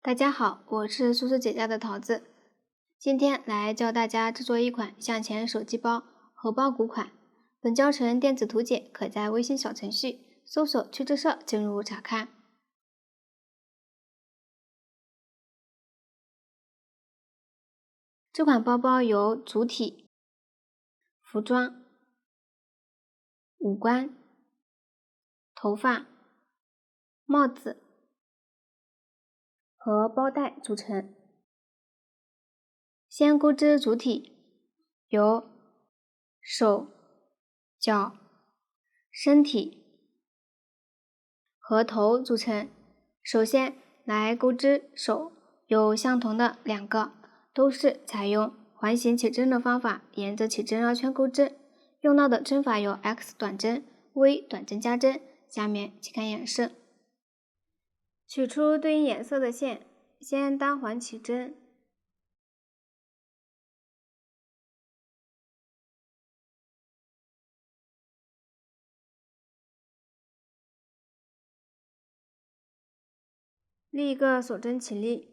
大家好，我是苏苏姐家的桃子，今天来教大家制作一款向前手机包荷包骨款。本教程电子图解可在微信小程序搜索趣制社进入查看。这款包包由主体、服装、五官、头发、帽子和包带组成。先钩织主体，由手、脚、身体和头组成。首先来钩织手，有相同的两个，都是采用环形起针的方法，沿着起针绕圈钩织。用到的针法有 X 短针、V 短针加针。下面请看演示。取出对应颜色的线，先单环起针，立一个锁针起立，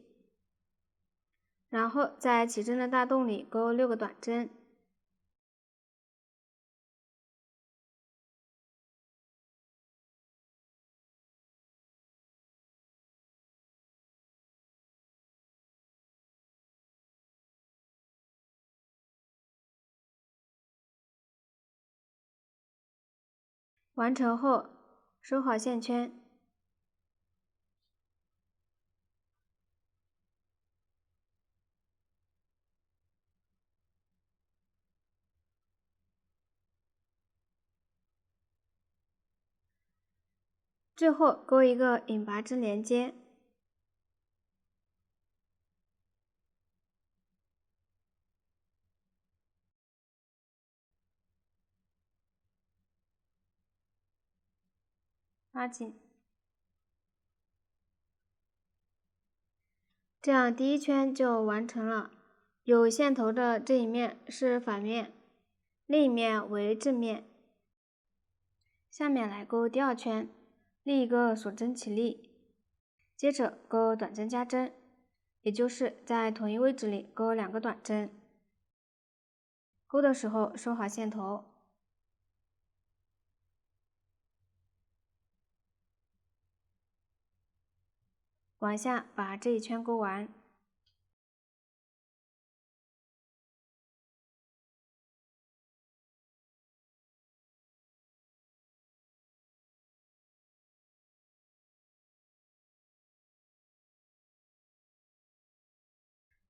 然后在起针的大洞里钩6个短针，完成后收好线圈。最后钩一个引拔针连接，拉紧。这样第一圈就完成了。有线头的这一面是反面，另一面为正面。下面来钩第二圈，立一个锁针起立，接着钩短针加针，也就是在同一位置里钩2个短针。钩的时候收好线头，往下把这一圈钩完。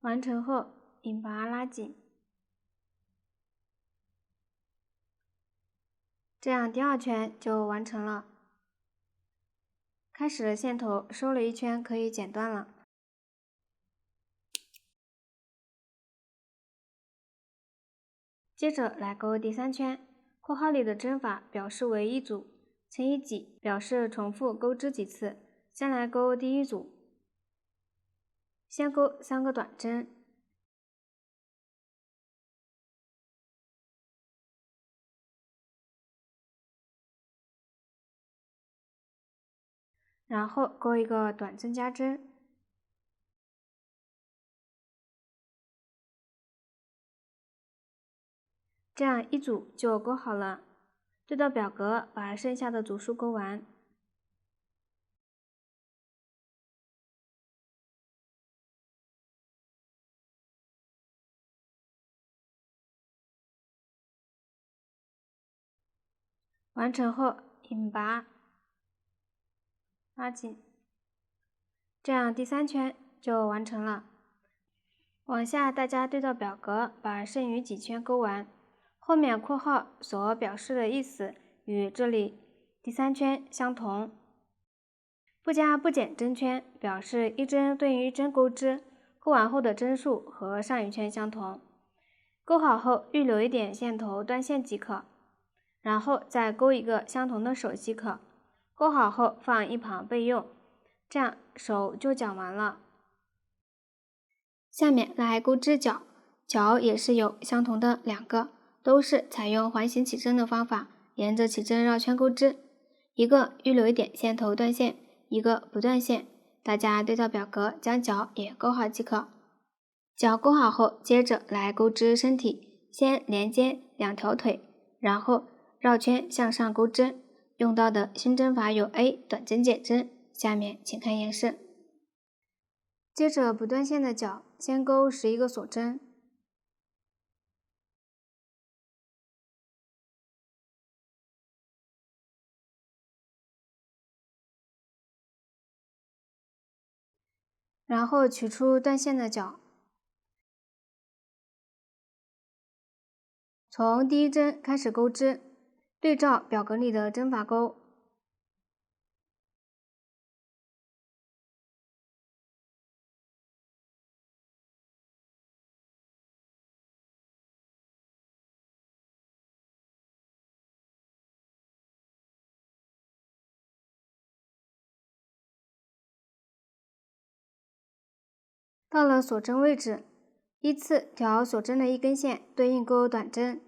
完成后引拔拉紧，这样第二圈就完成了。开始的线头收了一圈，可以剪断了。接着来钩第3圈，括号里的针法表示为一组，乘以几表示重复钩织几次。先来钩第一组，先钩3个短针，然后钩一个短针加针，这样一组就钩好了。对照表格把剩下的组数钩完。完成后引拔拉紧，这样第3圈就完成了。往下大家对照表格把剩余几圈钩完，后面括号所表示的意思与这里第3圈相同。不加不减针圈表示一针对应一针钩织，钩完后的针数和上一圈相同。钩好后预留一点线头断线即可，然后再钩一个相同的手即可。钩好后放一旁备用，这样手就绞完了。下面来钩织脚，脚也是有相同的2个，都是采用环形起针的方法，沿着起针绕圈钩织。一个预留一点线头断线，一个不断线。大家对照表格将脚也勾好即可。脚勾好后，接着来勾织身体，先连接2条腿，然后绕圈向上钩织。用到的新针法有 A 短针减针，下面请看演示。接着不断线的脚，先钩11个锁针，然后取出断线的脚，从第1针开始钩织，对照表格里的针法钩。到了锁针位置，依次调锁针的1根线，对应钩短针。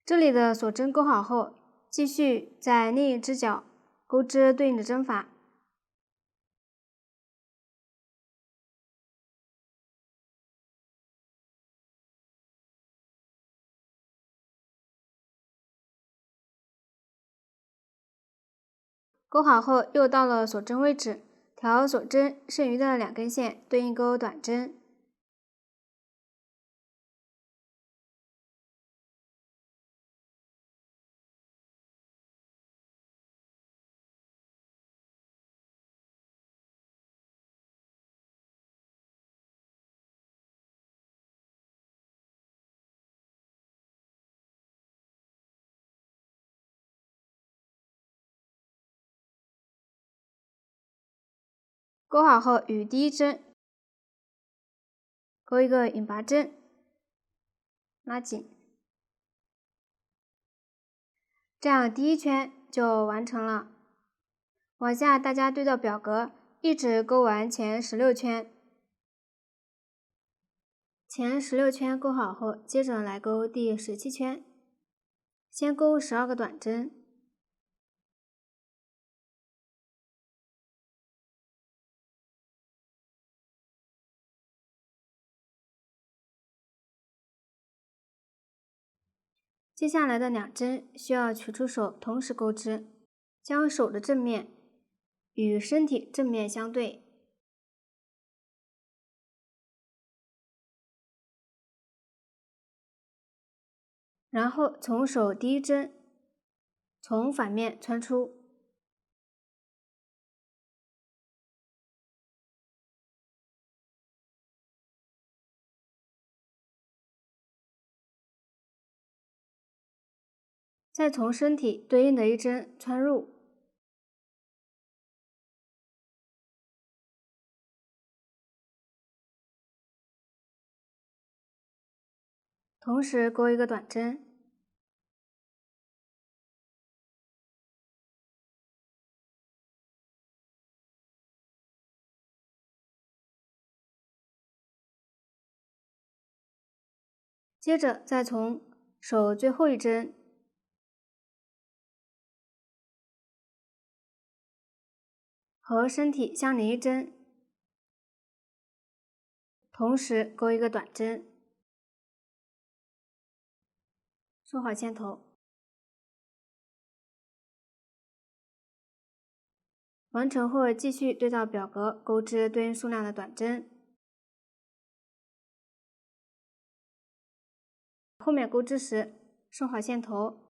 这里的锁针钩好后，继续在另一只脚钩织对应的针法。钩好后，又到了锁针位置，调锁针剩余的2根线，对应钩短针。钩好后，与第1针钩一个引拔针，拉紧，这样第1圈就完成了。往下大家对照表格，一直钩完前16圈。前16圈钩好后，接着来钩第17圈，先钩12个短针，接下来的2针需要取出手同时钩织，将手的正面与身体正面相对，然后从手第1针从反面穿出，再从身体对应的1针穿入，同时钩一个短针，接着再从手最后1针和身体相邻1针，同时钩一个短针，收好线头。完成后，继续对照表格钩织对应数量的短针。后面钩织时，收好线头。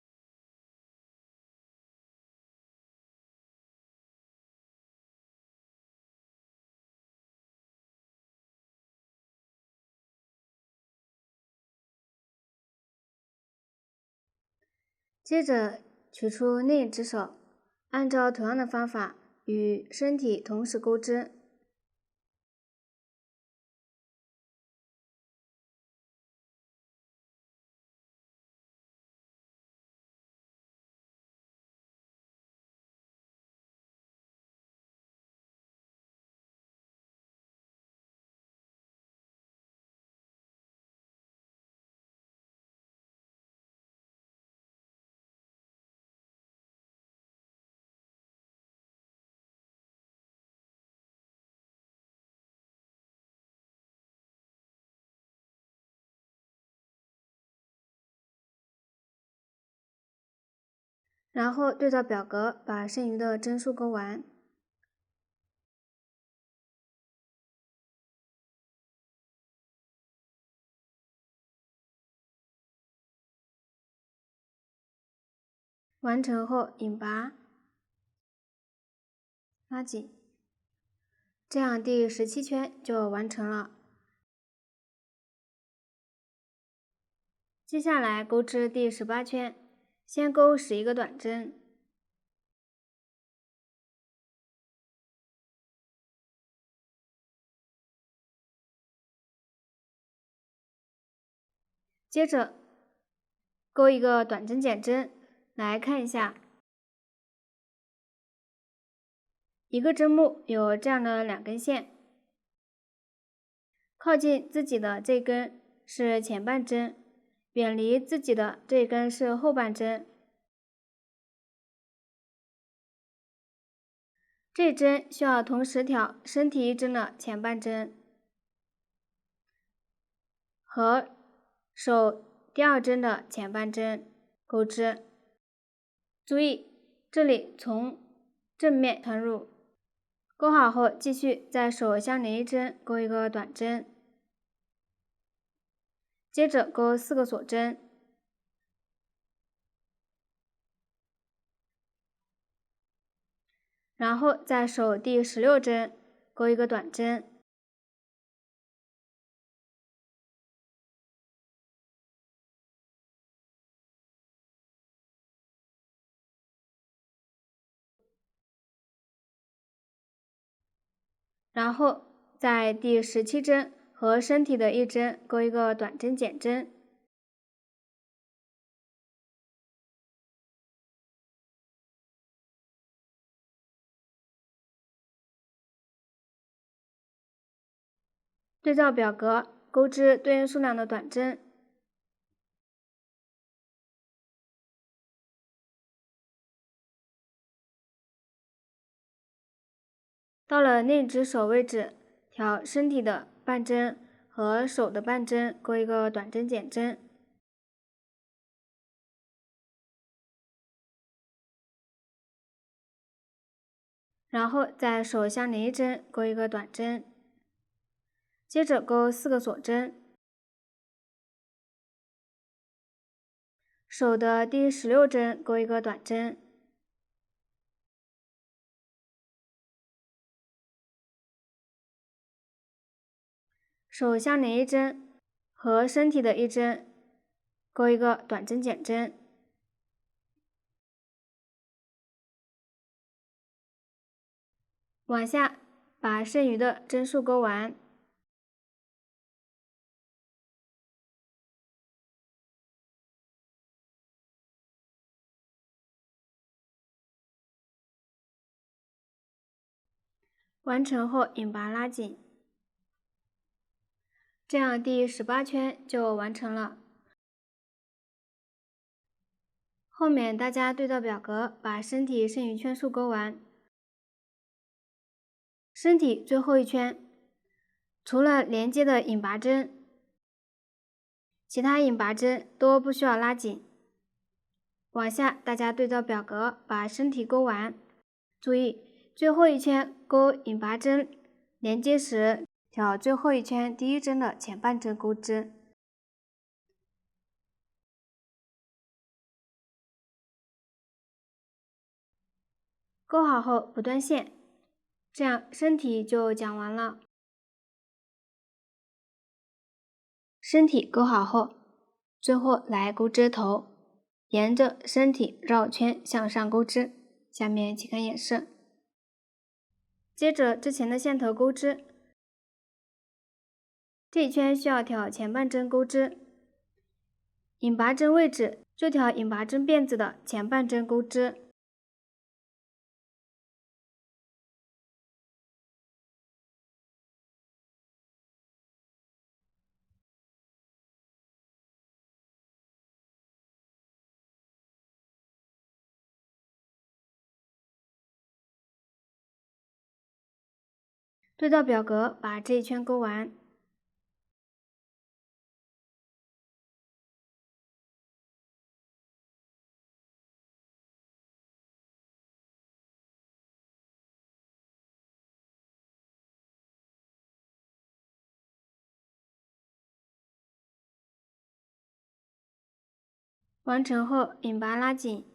接着取出另一只手，按照同样的方法与身体同时钩织。然后对照表格把剩余的帧数勾完。完成后引拔，拉紧，这样第17圈就完成了。接下来钩织第18圈，先钩11个短针，接着钩一个短针减针。来看一下，一个针目有这样的2根线，靠近自己的这根是前半针，远离自己的这根是后半针。这针需要同时挑身体一针的前半针和手第2针的前半针钩织。注意，这里从正面穿入，钩好后继续在手相连一针钩一个短针，接着钩4个锁针，然后在手第16针钩一个短针，然后在第17针和身体的一针钩一个短针减针，对照表格钩织对应数量的短针。到了另一只手位置，挑身体的半针和手的半针钩一个短针减针，然后在手相连一针钩一个短针，接着钩4个锁针，手的第16针钩一个短针，手相连一针和身体的一针钩一个短针减针，往下把剩余的针数钩完。完成后引拔拉紧，这样第18圈就完成了。后面大家对照表格把身体剩余圈数钩完。身体最后一圈，除了连接的引拔针，其他引拔针都不需要拉紧。往下大家对照表格把身体钩完。注意，最后一圈钩引拔针连接时，挑最后一圈第1针的前半针钩织。钩好后不断线，这样身体就讲完了。身体钩好后，最后来钩织头，沿着身体绕圈向上钩织。下面请看演示。接着之前的线头钩织，这一圈需要挑前半针钩织，引拔针位置就挑引拔针辫子的前半针钩织。对照表格把这一圈钩完。完成后引拔拉紧，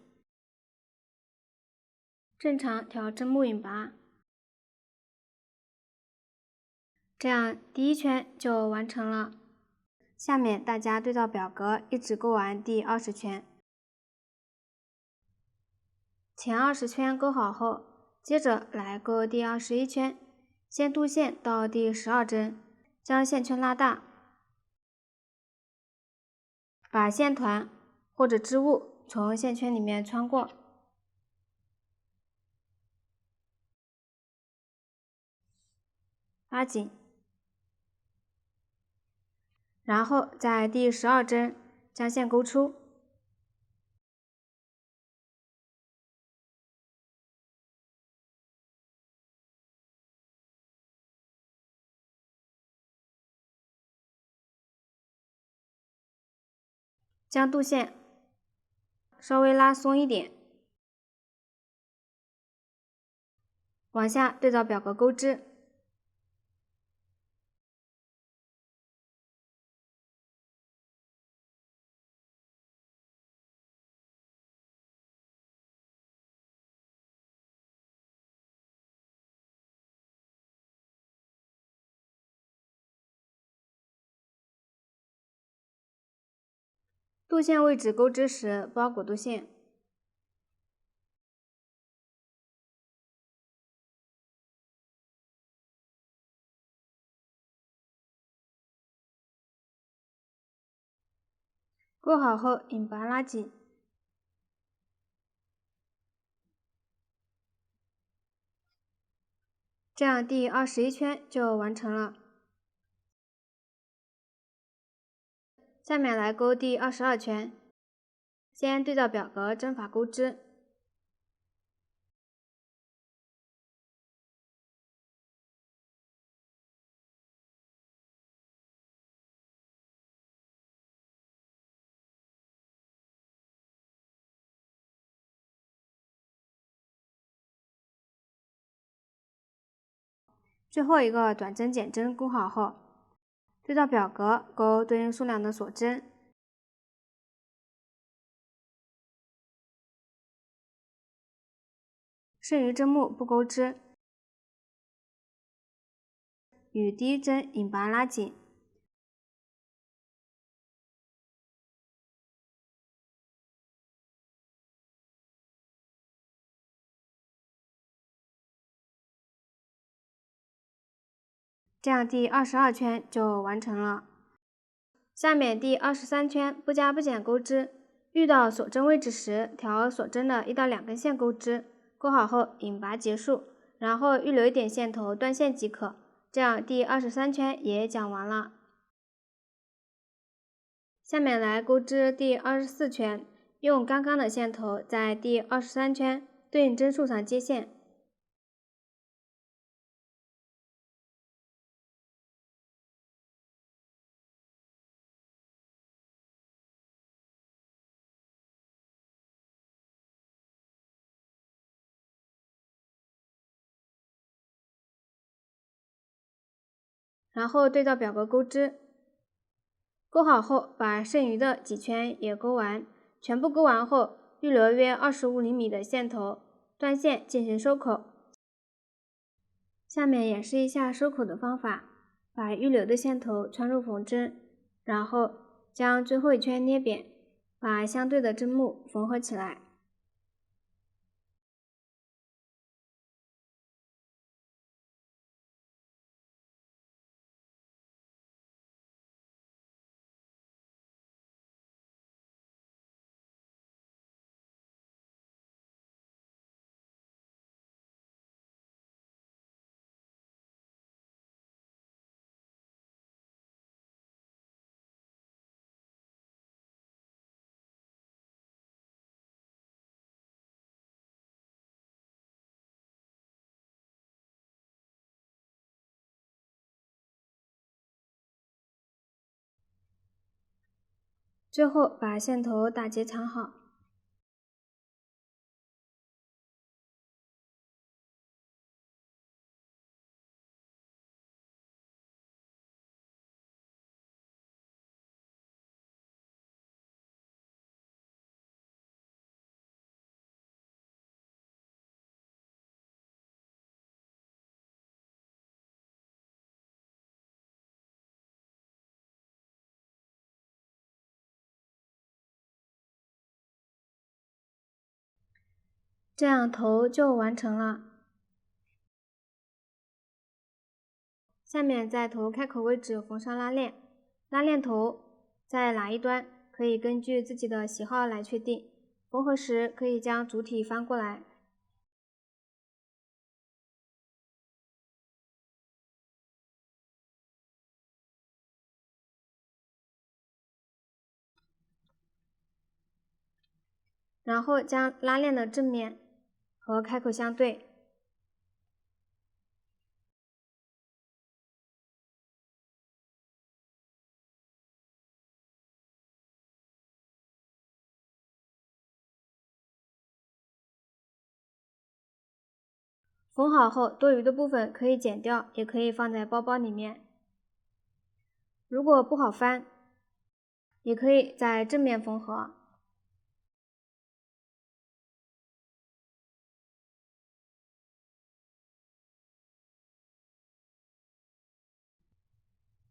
正常调针目引拔。这样第一圈就完成了。下面大家对照表格一直勾完第20圈。前20圈勾好后，接着来勾第21圈，先渡线到第12针，将线圈拉大，把线团或者织物从线圈里面穿过，拉紧，然后在第12针将线勾出，将渡线稍微拉松一点，往下对照表格钩织，渡线位置钩织时包裹渡线，钩好后引拔拉紧，这样第21圈就完成了。下面来钩第22圈，先对照表格针法钩织，最后一个短针减针钩好后，对照表格钩对应数量的锁针，剩余针目不钩织，与第一针引拔拉紧，这样第22圈就完成了。下面第23圈不加不减钩织，遇到锁针位置时，调锁针的1到2根线钩织，钩好后引拔结束，然后预留一点线头断线即可。这样第23圈也讲完了。下面来钩织第24圈，用刚刚的线头在第23圈对应针数上接线。然后对照表格钩织，钩好后把剩余的几圈也钩完，全部钩完后预留约25厘米的线头，断线进行收口。下面演示一下收口的方法，把预留的线头穿入缝针，然后将最后一圈捏扁，把相对的针目缝合起来。最后把线头打结藏好。这样头就完成了。下面在头开口位置缝上拉链，拉链头在哪一端可以根据自己的喜好来确定。缝合时可以将主体翻过来，然后将拉链的正面和开口相对，缝好后，多余的部分可以剪掉，也可以放在包包里面。如果不好翻，也可以在正面缝合。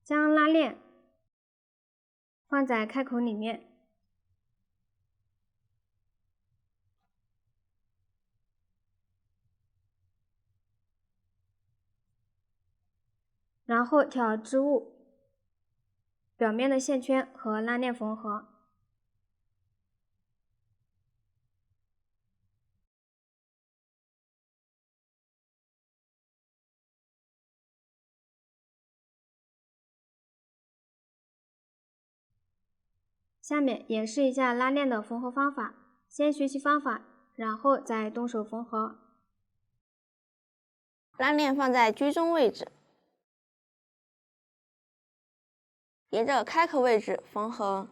将拉链放在开口里面，然后挑织物表面的线圈和拉链缝合。下面演示一下拉链的缝合方法，先学习方法，然后再动手缝合。拉链放在居中位置，沿着开口位置缝合。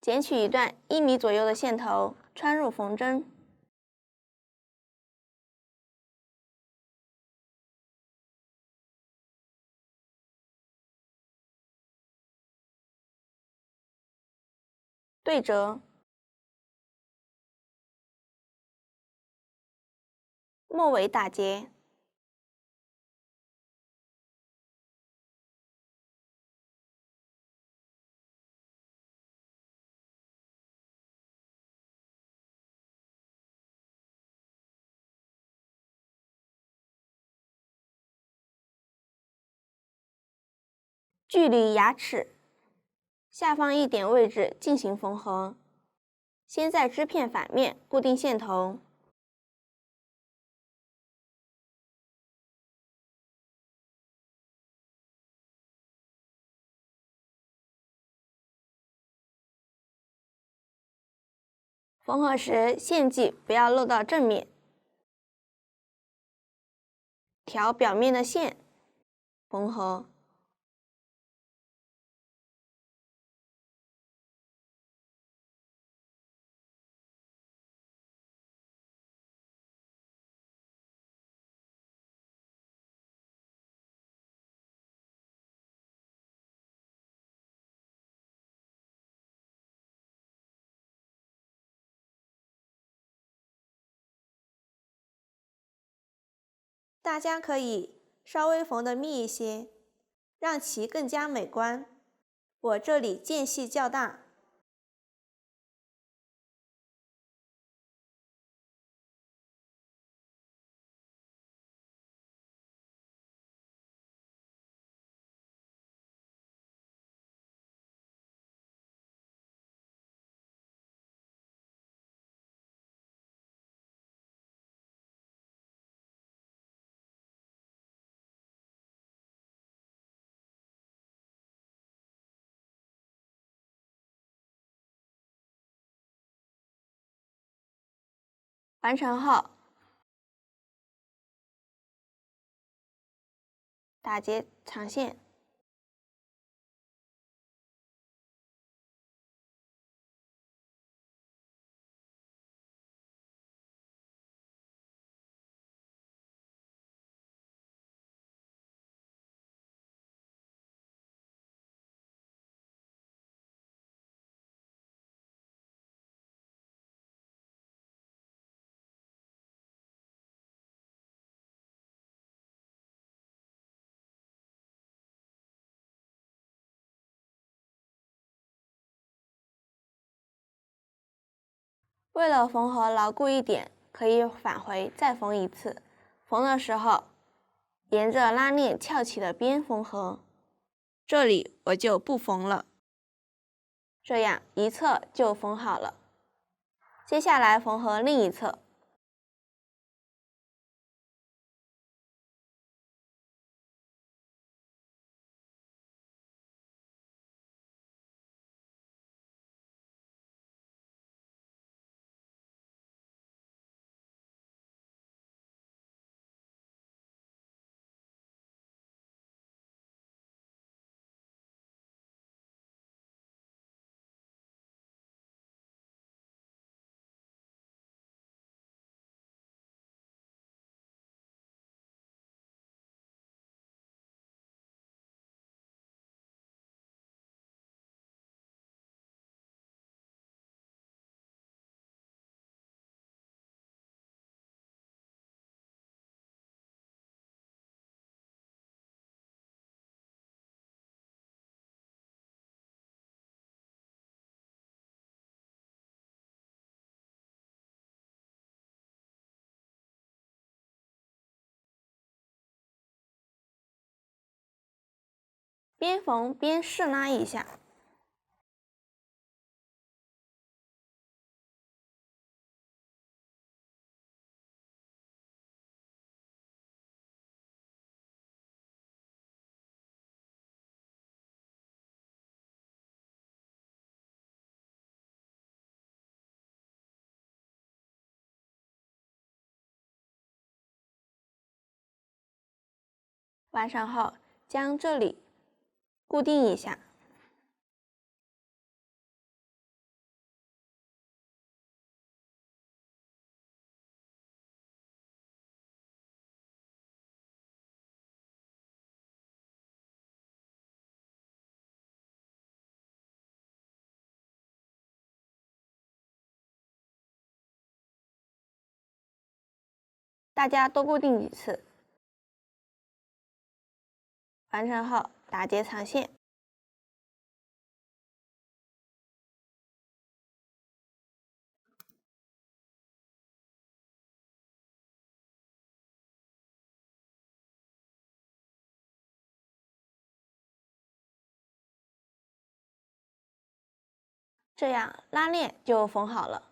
剪取一段1米左右的线头，穿入缝针。对折，末尾打结，距离牙齿下方1点位置进行缝合。先在织片反面固定线头，缝合时线迹不要漏到正面，调表面的线，缝合。大家可以稍微缝得密一些，让其更加美观。我这里间隙较大。完成后，打结长线。为了缝合牢固一点，可以返回再缝一次。缝的时候，沿着拉链翘起的边缝合。这里我就不缝了，这样一侧就缝好了。接下来缝合另一侧。边缝边试拉一下。完成后，将这里固定一下。大家多固定几次。完成后，打结藏线。这样拉链就缝好了。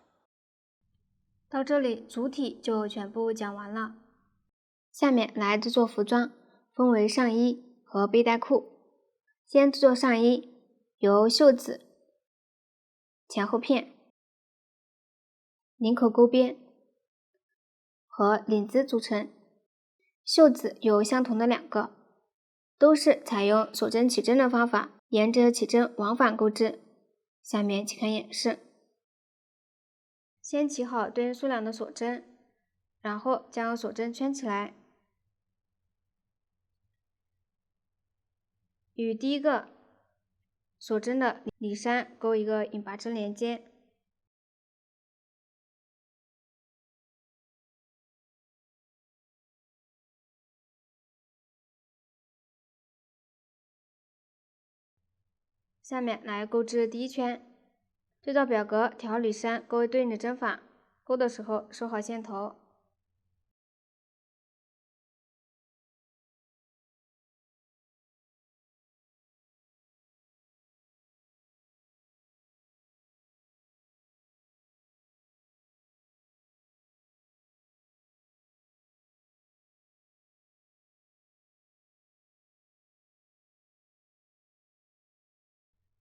到这里主体就全部讲完了。下面来制作服装，分为上衣和背带裤。先制作上衣，由袖子、前后片、领口钩边和领子组成。袖子有相同的2个，都是采用锁针起针的方法，沿着起针往返钩织。下面请看演示。先起好对应数量的锁针，然后将锁针圈起来，与第一个锁针的里衫钩一个引拔针连接。下面来钩织第一圈，对照表格调里衫钩对应的针法，钩的时候收好线头。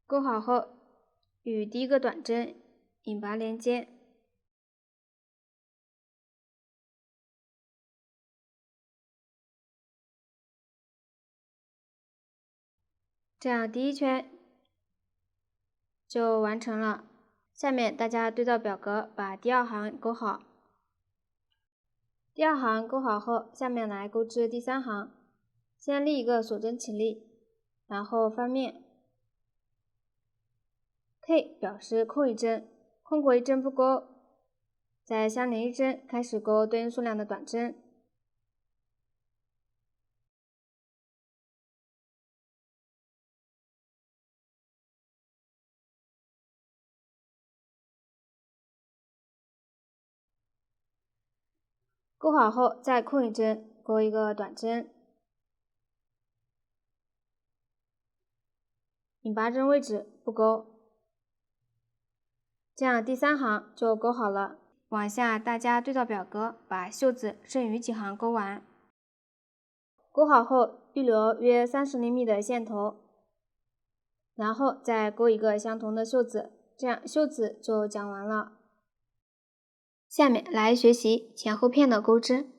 钩好后，与第一个短针引拔连接。这样第一圈就完成了。下面大家对照表格把第2行钩好。第2行钩好后，下面来钩织第3行。先立一个锁针起立，然后翻面。K 表示空一针，空过一针不钩，再相连一针开始钩对应数量的短针。钩好后再空一针，钩一个短针，引拔针位置不钩，这样第3行就钩好了。往下大家对照表格，把袖子剩余几行钩完。钩好后预留约30厘米的线头，然后再钩一个相同的袖子，这样袖子就讲完了。下面来学习前后片的钩织，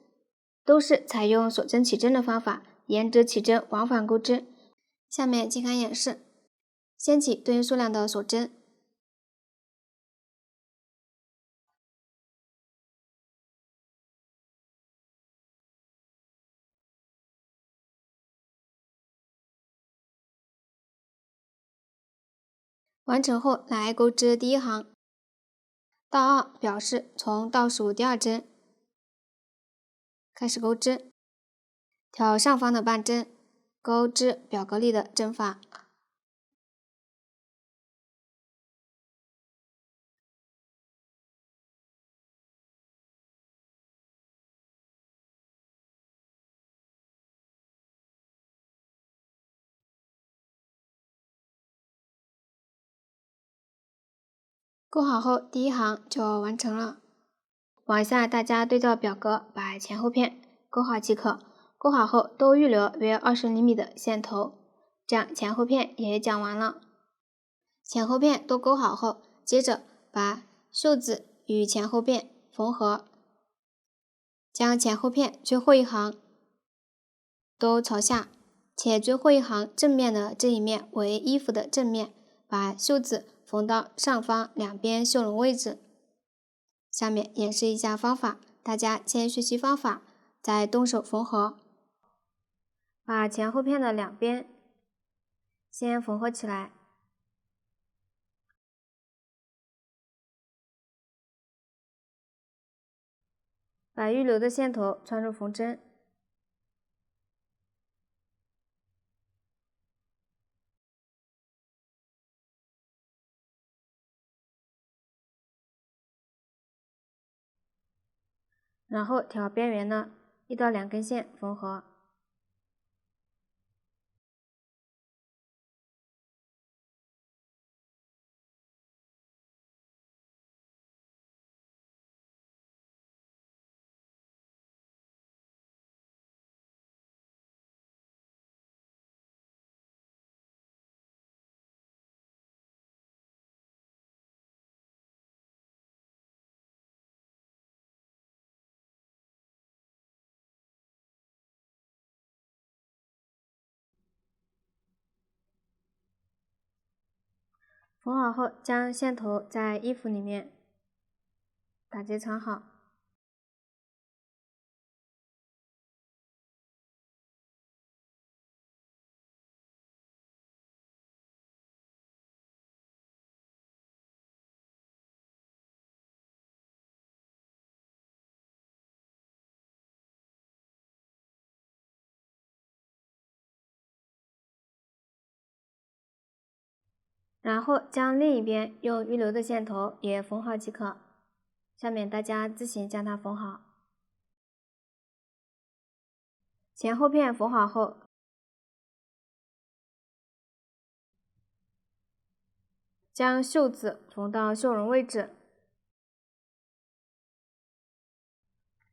都是采用锁针起针的方法，沿着起针往返钩织。下面请看演示，先起对应数量的锁针，完成后来钩织第1行，倒2表示从倒数第2针开始钩织，挑上方的半针，钩织表格里的针法。钩好后第1行就完成了。往下大家对照表格，把前后片钩好即可。钩好后都预留约20厘米的线头，这样前后片也讲完了。前后片都钩好后，接着把袖子与前后片缝合，将前后片最后一行都朝下，且最后一行正面的这一面为衣服的正面，把袖子缝到上方两边袖笼位置。下面演示一下方法，大家先学习方法，再动手缝合。把前后片的两边先缝合起来，把预留的线头穿入缝针，然后挑边缘的1到2根线缝合。缝好后，将线头在衣服里面打结藏好。然后将另一边用预留的线头也缝好即可。下面大家自行将它缝好。前后片缝好后，将袖子缝到袖笼位置，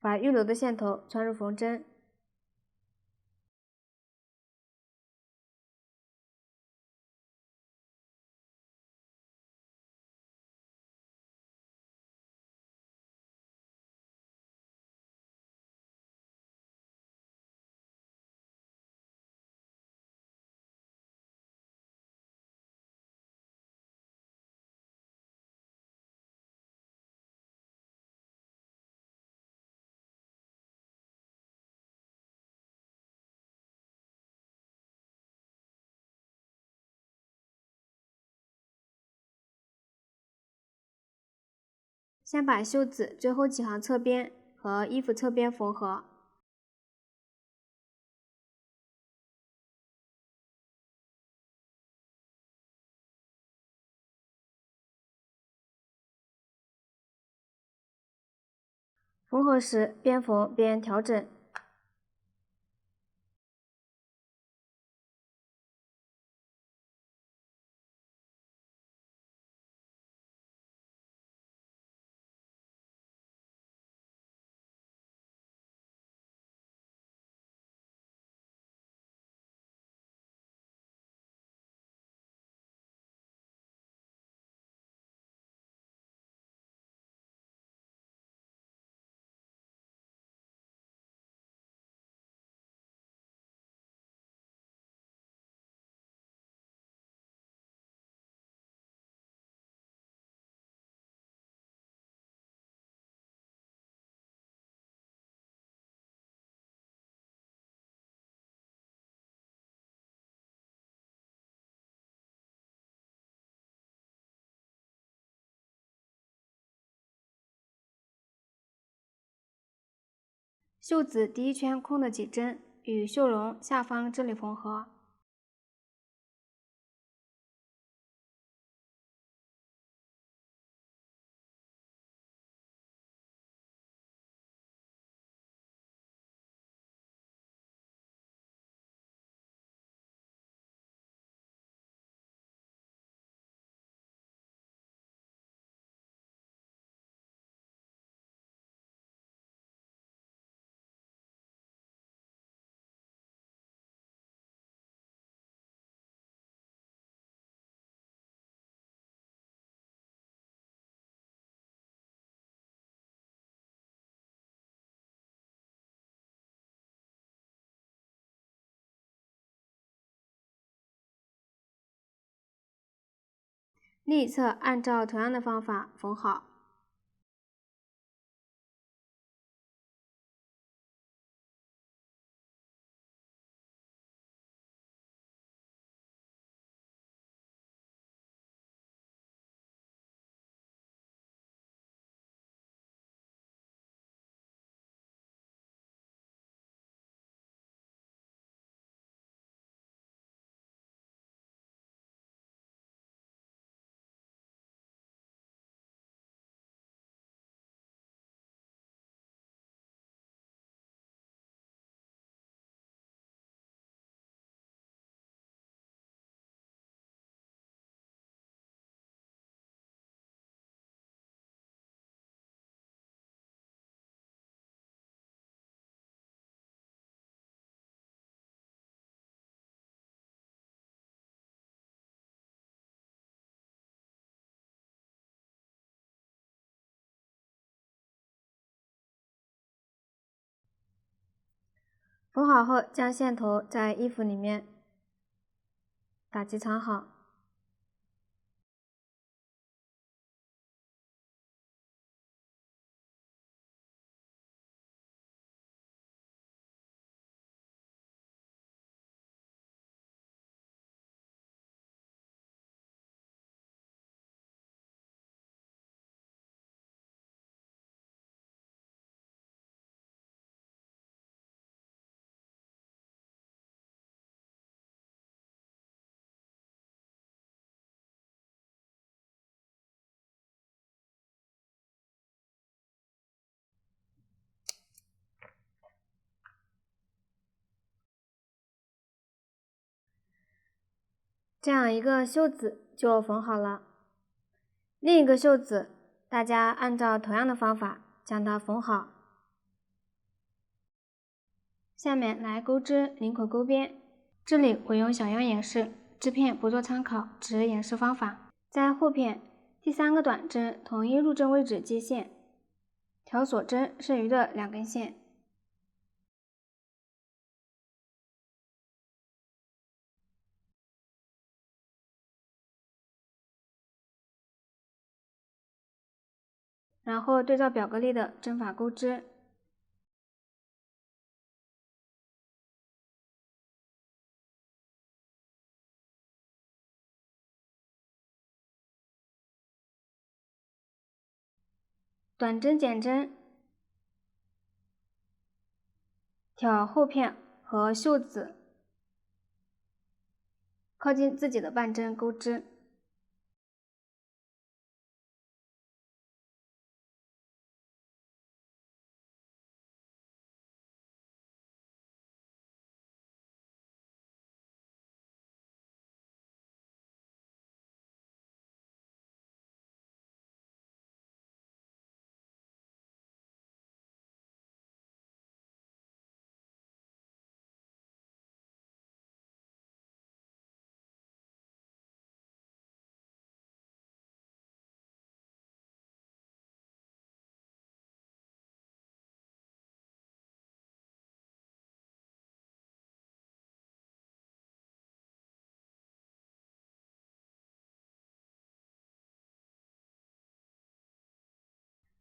把预留的线头穿入缝针，先把袖子最后几行侧边和衣服侧边缝合。缝合时边缝边调整。袖子第一圈空的几针与袖绒下方这里缝合。另一侧按照同样的方法缝好。缝好后，将线头在衣服里面打结藏好。这样一个袖子就缝好了。另一个袖子，大家按照同样的方法将它缝好。下面来钩织领口钩边，这里我用小样演示，织片不做参考，只演示方法。在后片第3个短针统一入针位置接线，调锁针剩余的2根线。然后对照表格里的针法钩织。短针剪针，挑后片和袖子靠近自己的半针钩织。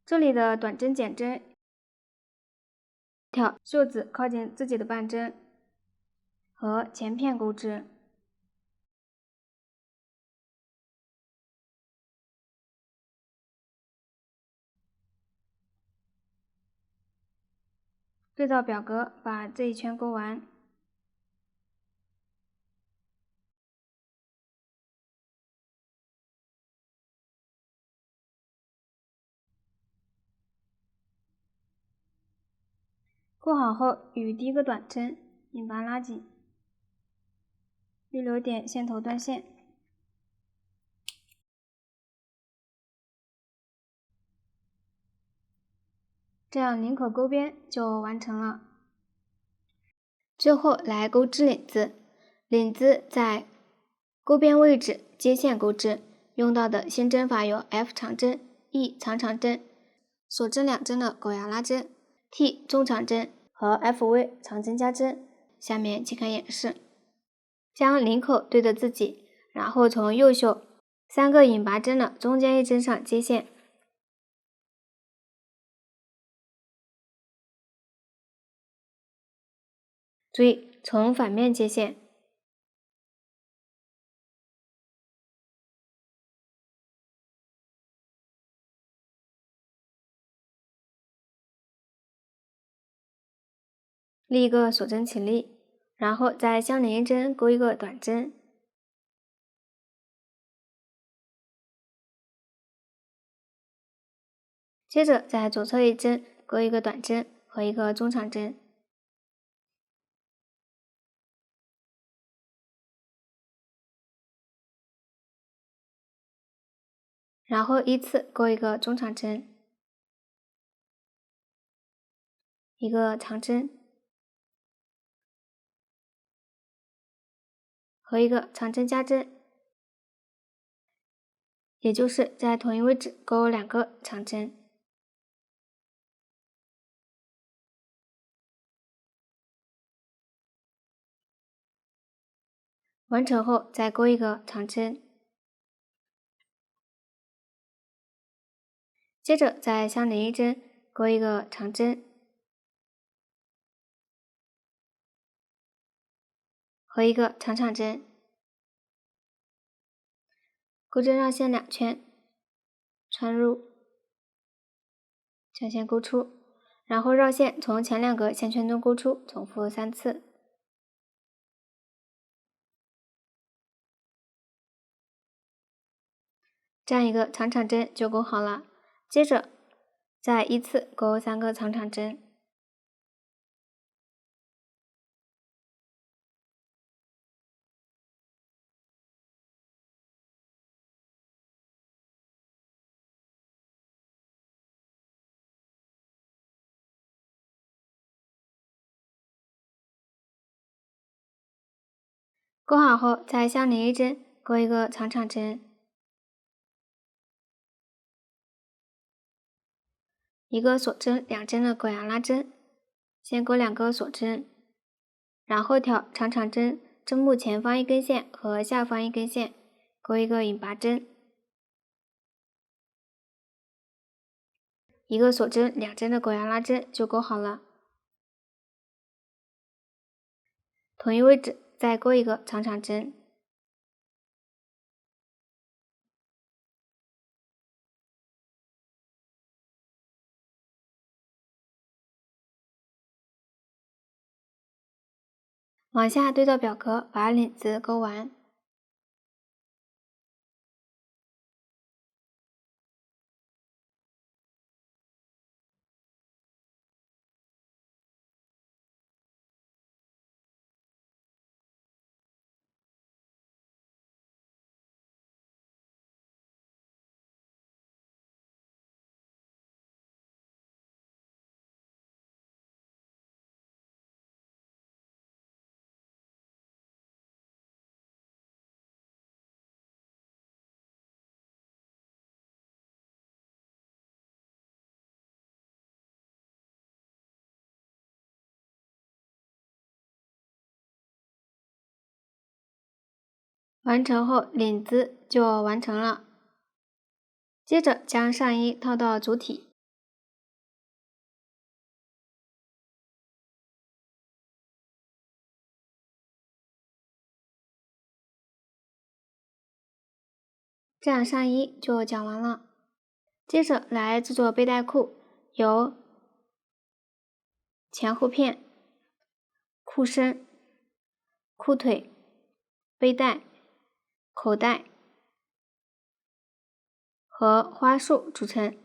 这里的短针减针，挑袖子靠近自己的半针和前片钩织。对照表格把这一圈钩完。钩好后，与第一个短针引拔拉紧，预留点线头断线，这样领口钩边就完成了。最后来钩织领子，领子在钩边位置接线钩织，用到的新针法有 F 长针、E 长针、锁针2针的狗牙拉针、T 中长针和 FV 长针加针。下面请看演示。将领口对着自己，然后从右袖3个引拔针的中间一针上接线。注意从反面接线。立一个锁针起立，然后在相邻一针钩一个短针，接着在左侧一针钩一个短针和一个中长针，然后依次钩一个中长针，一个长针和一个长针加针，也就是在同一位置钩2个长针。完成后再钩一个长针，接着在相邻一针钩一个长针和一个长针，钩针绕线2圈，穿入，将线钩出，然后绕线从前2个线圈中钩出，重复3次。这样一个长针就钩好了，接着再依次钩3个长针。钩好后，在相邻一针钩一个长针，一个锁针2针的狗牙拉针，先钩2个锁针，然后挑长针针目前方一根线和下方一根线，钩一个引拔针，一个锁针2针的狗牙拉针就钩好了。同一位置再钩一个长针。往下对照表格把领子钩完。完成后，领子就完成了。接着将上衣套到主体，这样上衣就讲完了。接着来制作背带裤，由前后片、裤身、裤腿、背带、口袋和花束组成。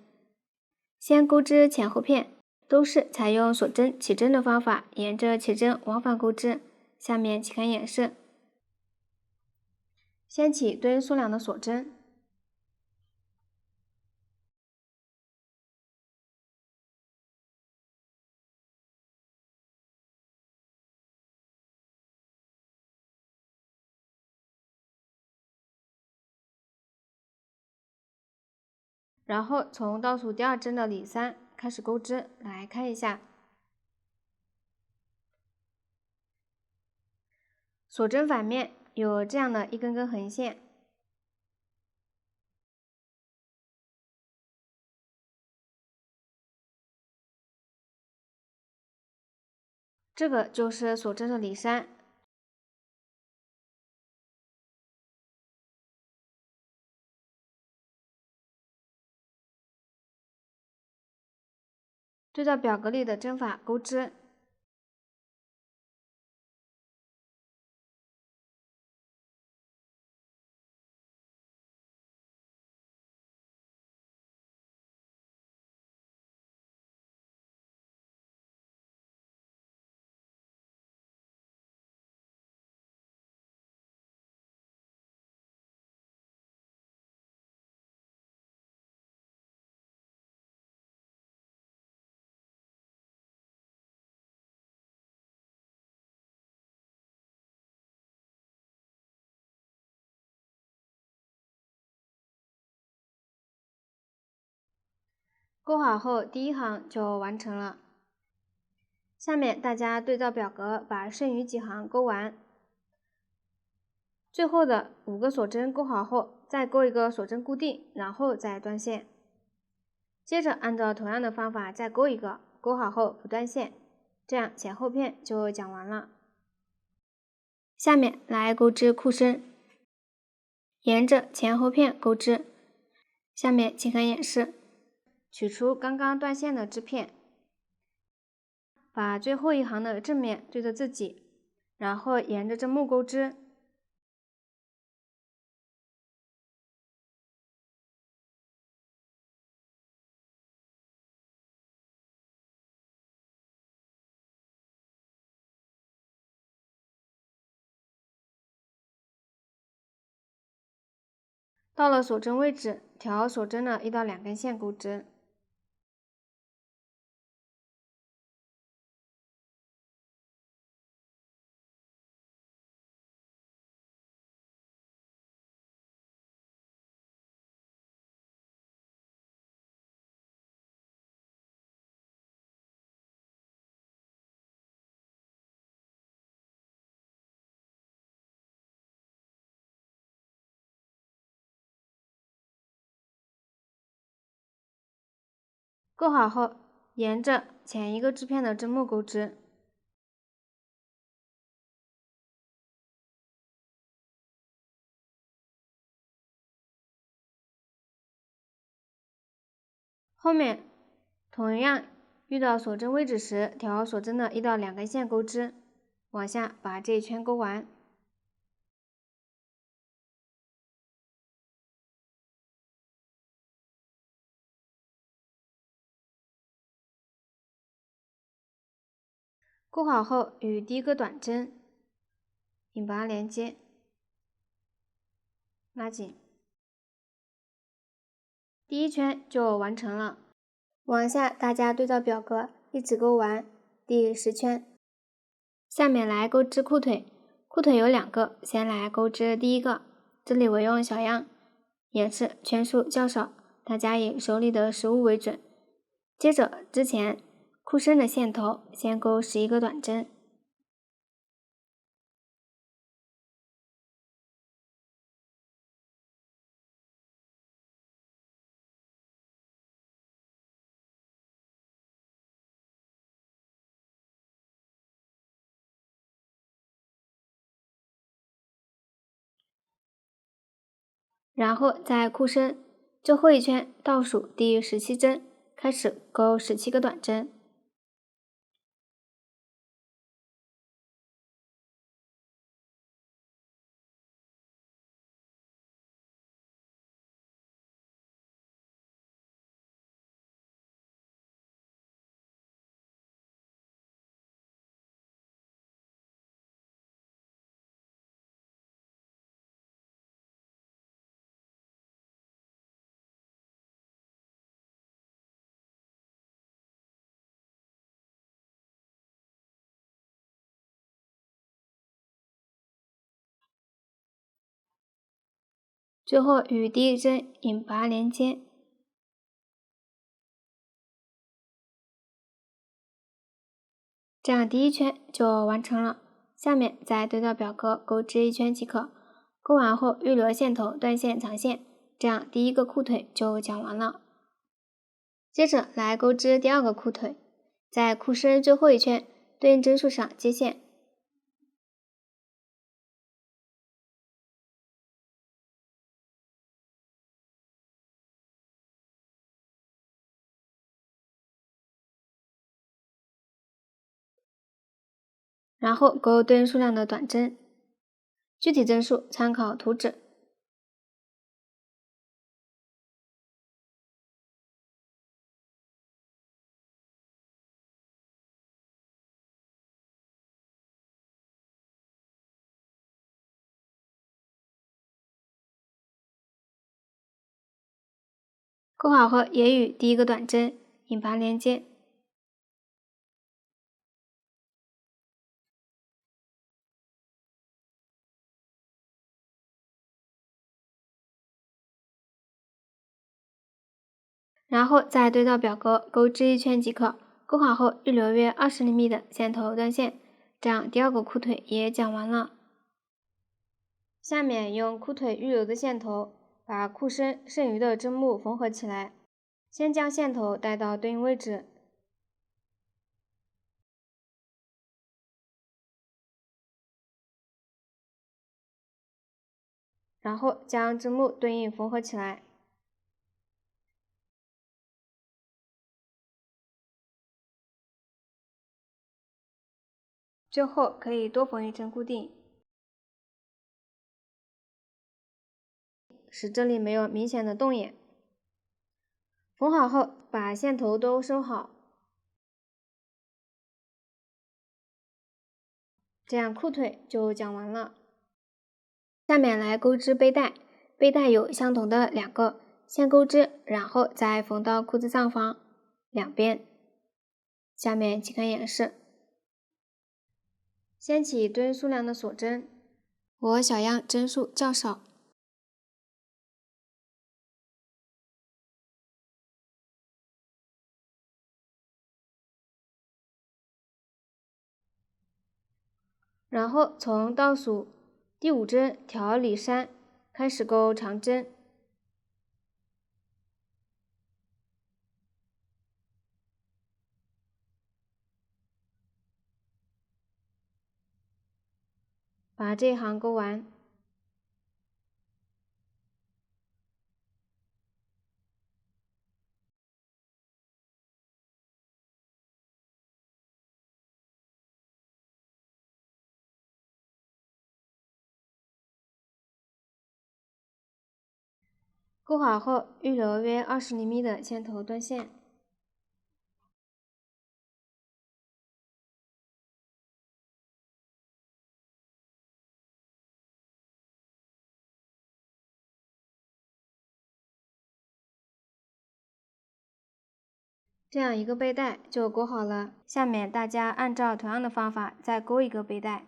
先钩织前后片，都是采用锁针起针的方法，沿着起针往返钩织。下面请看演示。先起蹲数两的锁针，然后从倒数第二针的里3开始钩织。来看一下，锁针反面有这样的一根根横线，这个就是锁针的里3。对照表格里的针法钩织。钩好后，第一行就完成了。下面大家对照表格把剩余几行钩完。最后的5个锁针钩好后，再钩一个锁针固定，然后再断线。接着按照同样的方法再钩一个，钩好后不断线，这样前后片就讲完了。下面来钩织裤身，沿着前后片钩织。下面请看演示。取出刚刚断线的织片，把最后一行的正面对着自己，然后沿着针目钩织。到了锁针位置，调锁针的1到2根线钩织。钩好后，沿着前一个织片的针目钩织。后面同样遇到锁针位置时，调锁针的1到2根线钩织，往下把这一圈钩完。钩好后，与第一个短针引拔连接，拉紧，第一圈就完成了。往下大家对照表格一直钩完第10圈。下面来钩织裤腿，裤腿有2个，先来钩织第一个，这里我用小样，演示圈数较少，大家以手里的实物为准。接着之前裤身的线头先钩11个短针，然后在裤身最后一圈倒数第17针开始钩17个短针。最后与第一针引拔连接，这样第一圈就完成了。下面再对照表格钩织一圈即可。钩完后预留线头断线长线，这样第一个裤腿就讲完了。接着来钩织第二个裤腿，在裤身最后一圈对应针数上接线。然后钩对应数量的短针，具体针数参考图纸。钩好后也与第一个短针引拔连接。然后再对照表格钩织一圈即可。钩好后预留约20厘米的线头断线，这样第二个裤腿也讲完了。下面用裤腿预留的线头把裤身剩余的针目缝合起来，先将线头带到对应位置，然后将针目对应缝合起来。最后可以多缝一针固定，使这里没有明显的洞眼。缝好后把线头都收好，这样裤腿就讲完了。下面来钩织背带，背带有相同的2个，先钩织，然后再缝到裤子上方两边。下面请看演示。先起对应数量的锁针，我小样针数较少，然后从倒数第5针调里3开始钩长针，把这一行钩完。钩好后预留约20厘米的线头断线。这样一个背带就钩好了，下面大家按照同样的方法再钩一个背带。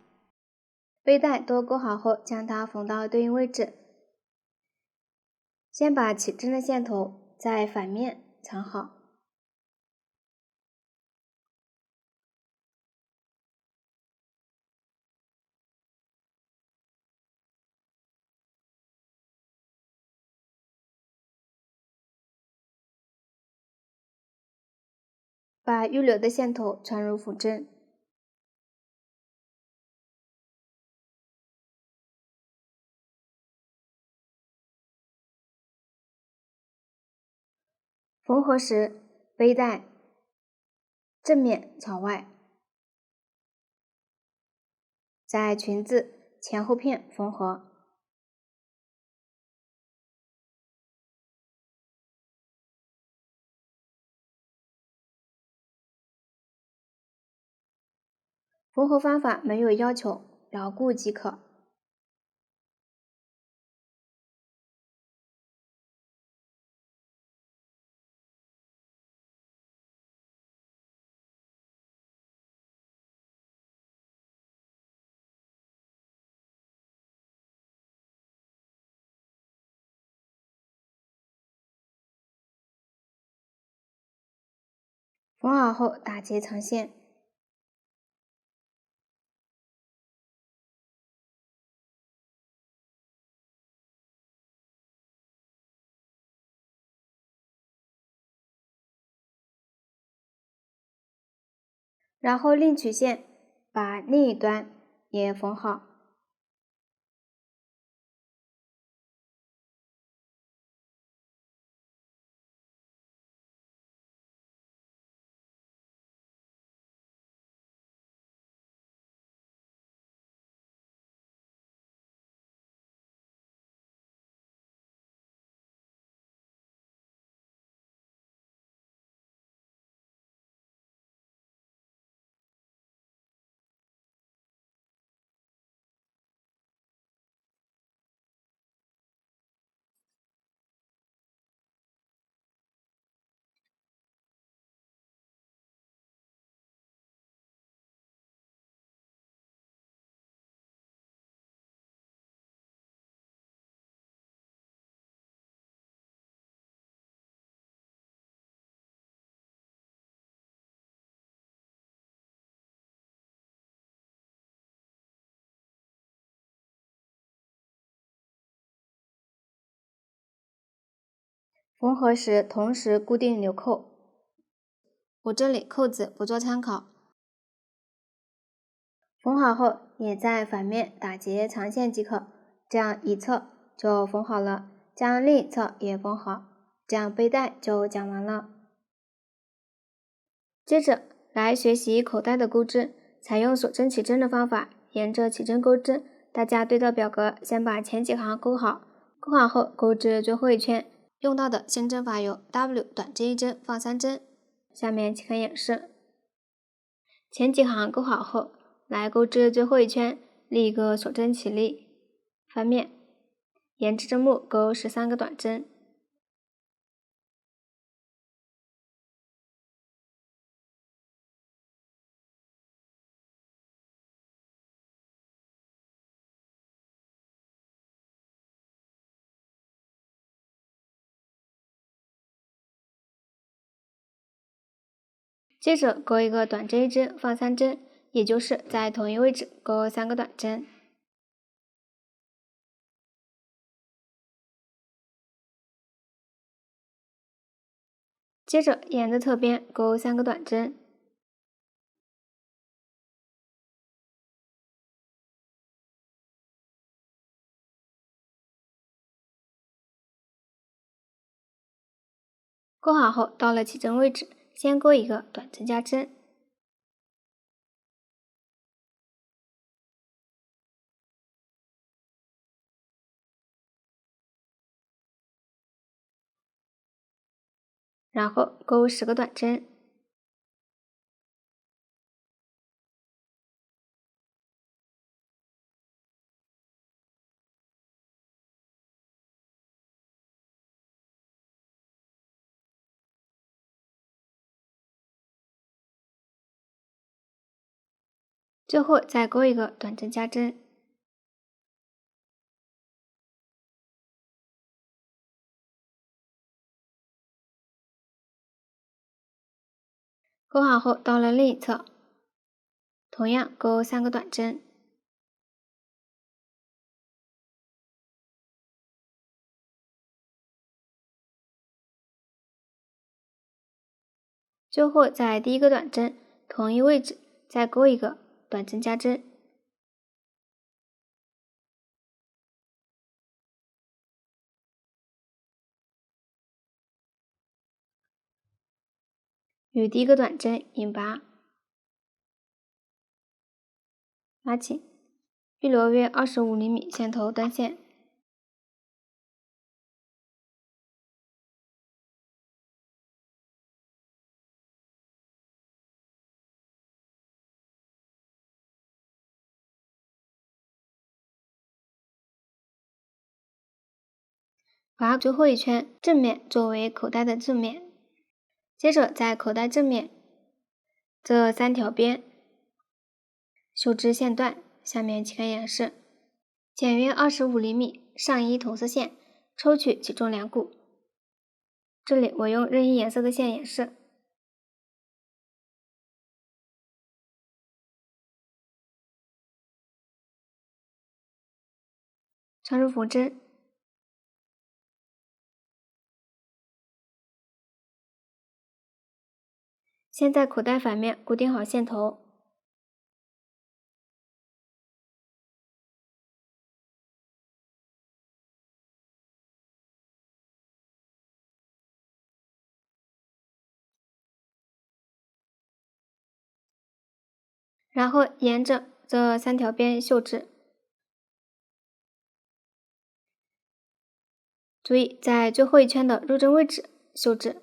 背带都钩好后，将它缝到对应位置。先把起针的线头在反面藏好，把预留的线头穿入辅针。缝合时，背带正面朝外，在裙子前后片缝合。缝合方法没有要求，牢固即可。缝好后打结长线，然后另取线，把另一端也缝好。缝合时同时固定纽扣，我这里扣子不做参考。缝好后也在反面打结长线即可，这样一侧就缝好了，将另一侧也缝好，这样背带就讲完了。接着来学习口袋的钩织，采用锁针起针的方法，沿着起针钩织。大家对照表格，先把前几行钩好，钩好后钩至最后一圈。用到的线针法有 W 短针1针放3针。下面请看演示。前几行钩好后，来钩至最后一圈，立一个锁针起立，翻面，沿着针目钩13个短针。接着钩一个短针1针放3针，也就是在同一位置钩3个短针。接着沿着侧边钩3个短针，钩好后到了起针位置，先钩一个短针加针，然后钩10个短针，最后再钩一个短针加针。钩好后到了另一侧，同样钩3个短针，最后在第一个短针同一位置再钩一个短针加针。与第一个短针引拔，拉紧，预留约25厘米线头断线。把最后一圈正面作为口袋的正面，接着在口袋正面这3条边绣织线段，下面请看演示。剪约25厘米上衣同色线，抽取其中2股。这里我用任意颜色的线演示。插入缝针，先在口袋反面固定好线头，然后沿着这3条边绣制。注意在最后一圈的入针位置绣制。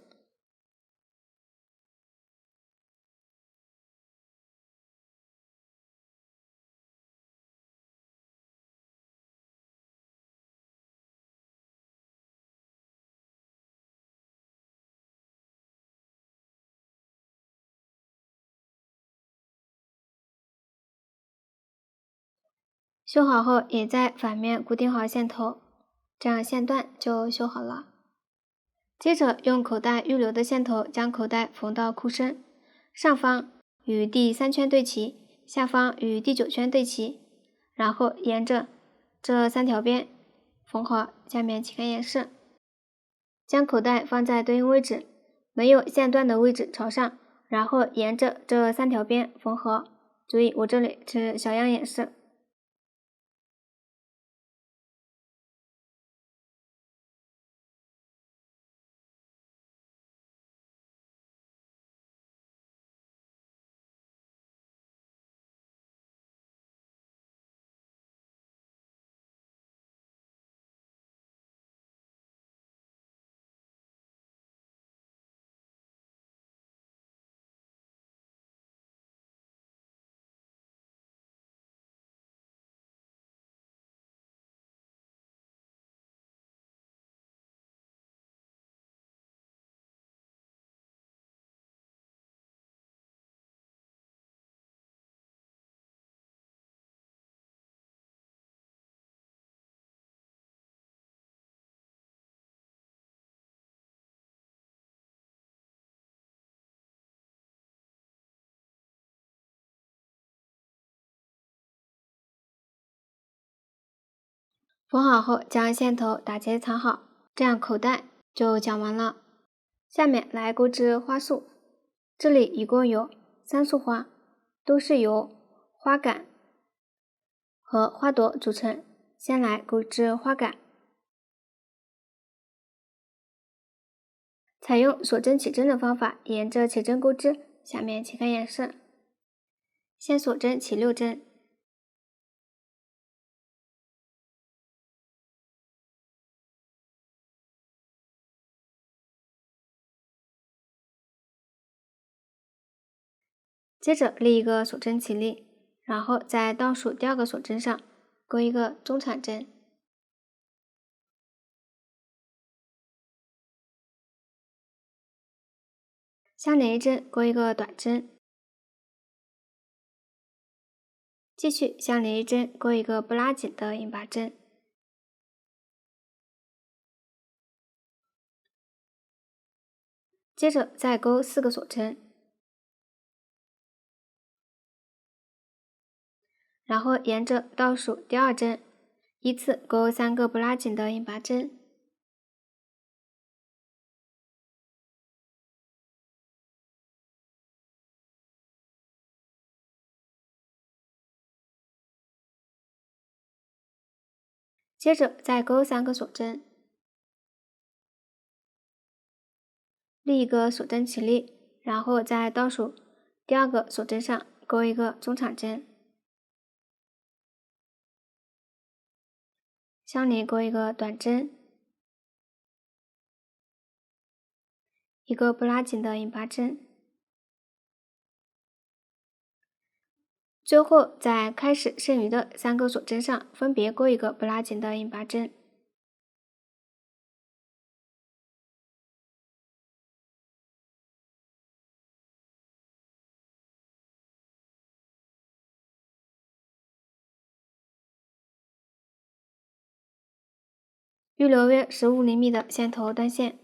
绣好后，也在反面固定好线头，这样线段就绣好了。接着用口袋预留的线头将口袋缝到裤身，上方与第3圈对齐，下方与第9圈对齐，然后沿着这3条边缝好。下面请看演示。将口袋放在对应位置，没有线段的位置朝上，然后沿着这3条边缝合。注意，我这里是小样演示。缝好后，将线头打结藏好，这样口袋就讲完了。下面来钩织花束，这里一共有3束花，都是由花杆和花朵组成。先来钩织花杆，采用锁针起针的方法，沿着起针钩织。下面请看演示。先锁针起6针。接着立一个锁针起立，然后在倒数第2个锁针上钩一个中长针，相连一针钩一个短针，继续相连一针钩一个不拉紧的引拔针，接着再钩4个锁针，然后沿着倒数第2针依次钩3个不拉紧的引拔针，接着再钩3个锁针，立一个锁针起立，然后在倒数第2个锁针上钩一个中长针，相邻钩一个短针，一个不拉紧的引拔针，最后在开始剩余的3个锁针上分别钩一个不拉紧的引拔针。预留约15厘米的线头断线。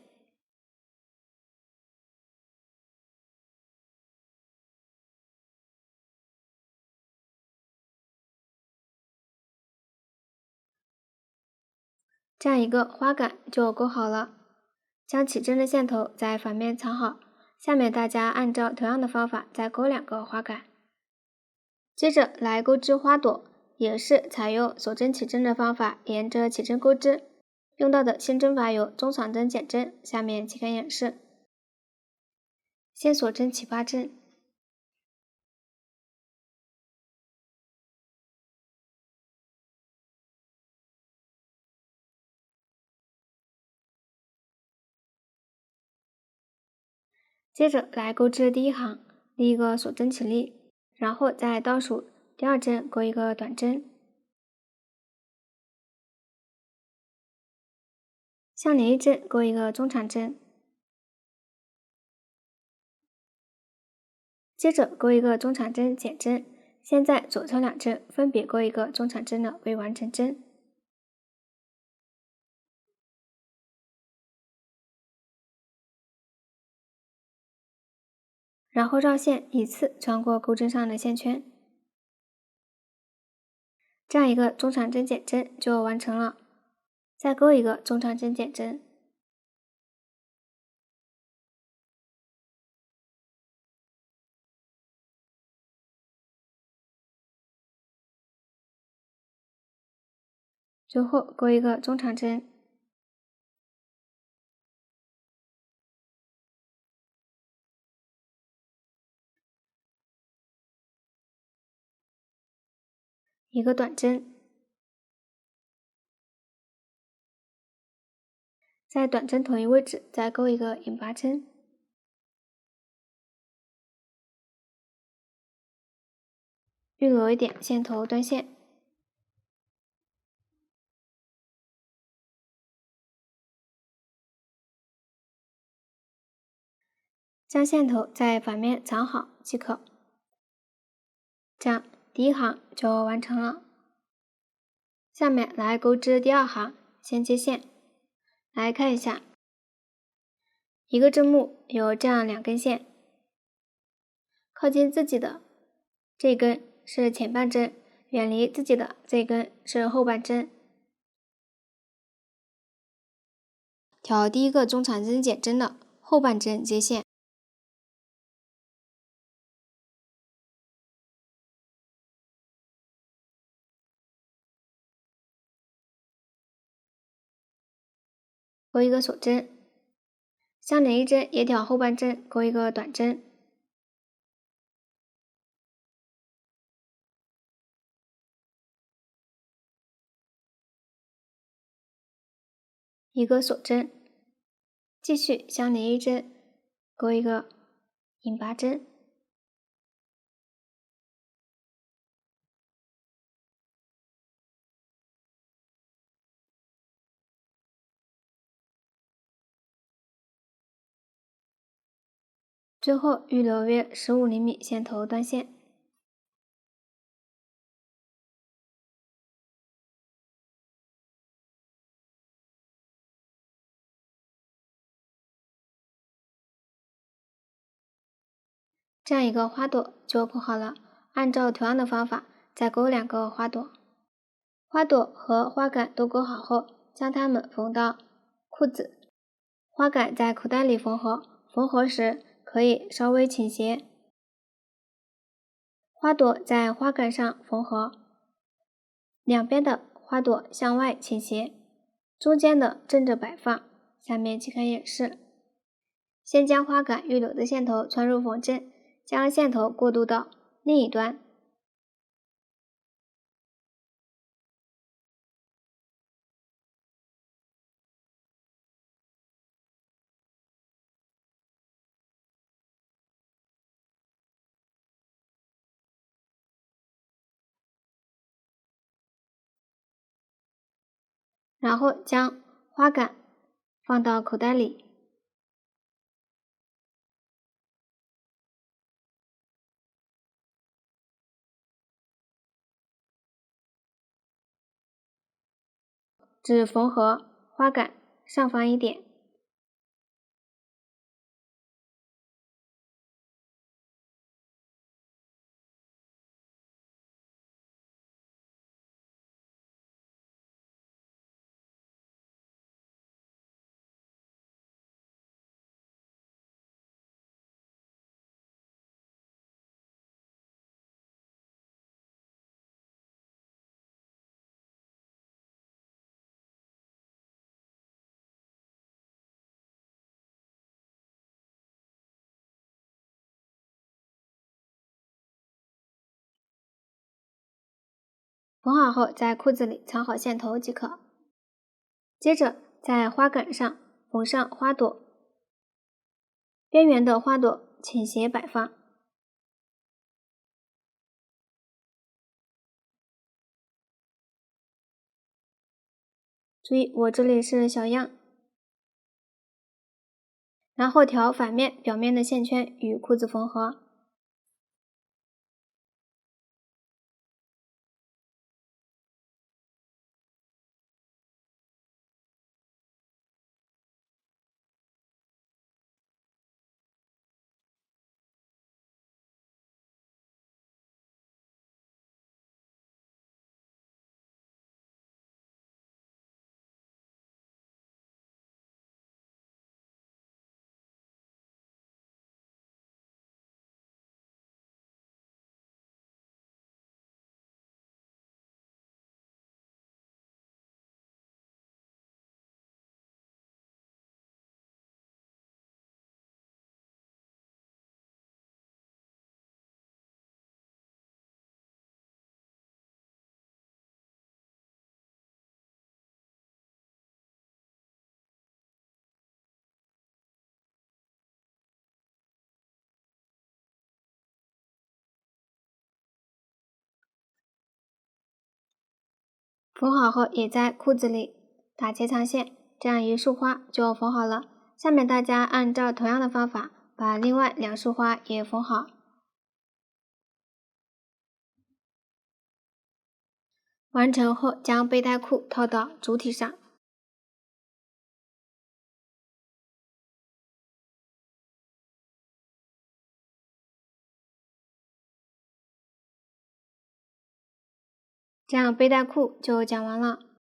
这样一个花杆就钩好了。将起针的线头在反面藏好，下面大家按照同样的方法再钩2个花杆。接着来钩织花朵，也是采用锁针起针的方法，沿着起针钩织。用到的线针法有中长针、剪针，下面请看演示。先锁针起8针，接着来钩织第1行，第1个锁针起立，然后在倒数第2针钩一个短针，相连1针钩一个中长针，接着钩一个中长针剪针，现在左侧2针分别钩一个中长针的为完成针。然后绕线依次穿过钩针上的线圈，这样一个中长针剪针就完成了。再钩一个中长针剪针，最后钩一个中长针，一个短针，在短针同一位置再钩一个引拔针，预留一点线头断线。将线头在反面藏好即可。这样第1行就完成了。下面来钩织第2行，先接线。来看一下，一个针目有这样2根线，靠近自己的这根是前半针，远离自己的这根是后半针。挑第1个中长针剪针的后半针接线。钩一个锁针，相连1针也挑后半针钩一个短针，一个锁针，继续相连1针钩一个引拔针，最后预留约15厘米线头断线。这样一个花朵就钩好了，按照同样的方法再钩2个花朵。花朵和花杆都钩好后，将它们缝到裤子。花杆在口袋里缝合，缝合时可以稍微倾斜。花朵在花杆上缝合，两边的花朵向外倾斜，中间的正着摆放。下面请看演示。先将花杆预留的线头穿入缝针，将线头过渡到另一端，然后将花杆放到口袋里，只缝合花杆上方一点。缝好后，在裤子里藏好线头即可。接着在花杆上缝上花朵，边缘的花朵倾斜摆放。注意，我这里是小样。然后调反面表面的线圈与裤子缝合。缝好后，也在裤子里打结长线，这样一束花就缝好了。下面大家按照同样的方法，把另外2束花也缝好。完成后，将背带裤套到主体上。这样背带裤就讲完了。